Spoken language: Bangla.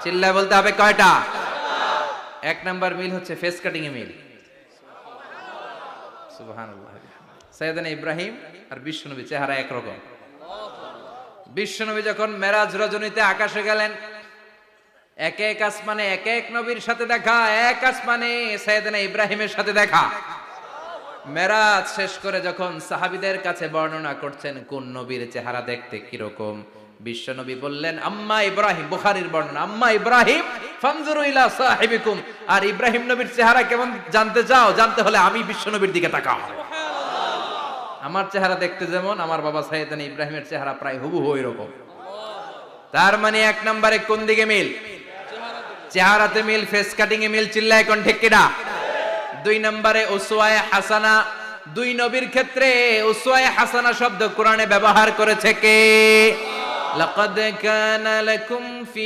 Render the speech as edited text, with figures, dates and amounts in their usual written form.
চিল্লায় বলতে হবে কয়টা? এক নাম্বার মিল হচ্ছে ফেস কাটিং এ মিল। সুবহানাল্লাহ। সাইয়েদনা ইব্রাহিম আর বিশ্বনবী চেহারা একরকম। বিশ্বনবী যখন মেরাজ রজনীতে আকাশে গেলেন, এক এক আসমানে এক এক নবীর সাথে দেখা, এক আসমানে সাইয়েদনা ইব্রাহিমের সাথে দেখা। মেরাজ শেষ করে যখন সাহাবীদের কাছে বর্ণনা করছেন কোন নবীর চেহারা দেখতে কিরকম, বিশ্বনবী বললেন আম্মা ইব্রাহিম, বুখারীর বর্ণনা, আম্মা ইব্রাহিম ফানজুরু ইলা সাহিবিকুম। আর ইব্রাহিম নবীর চেহারা কেমন জানতে চাও? জানতে হলে আমি বিশ্বনবীর দিকে তাকাও। আমার চেহারা দেখতে যেমন, আমার বাবা সাইয়েদনা ইব্রাহিমের চেহারা প্রায় হুবহু এরকম। তার মানে এক নম্বরে কোন দিকে মিল? চেহারাতে মিল, ফেস কাটিং এ মিল। চিল্লায় কোন ঠিক কিনা? দুই নম্বরে উসওয়ায়ে হাসানা। দুই নবীর ক্ষেত্রে উসওয়ায়ে হাসানা শব্দ কোরআনে ব্যবহার করেছে কে? লাকাদ কানা লাকুম ফি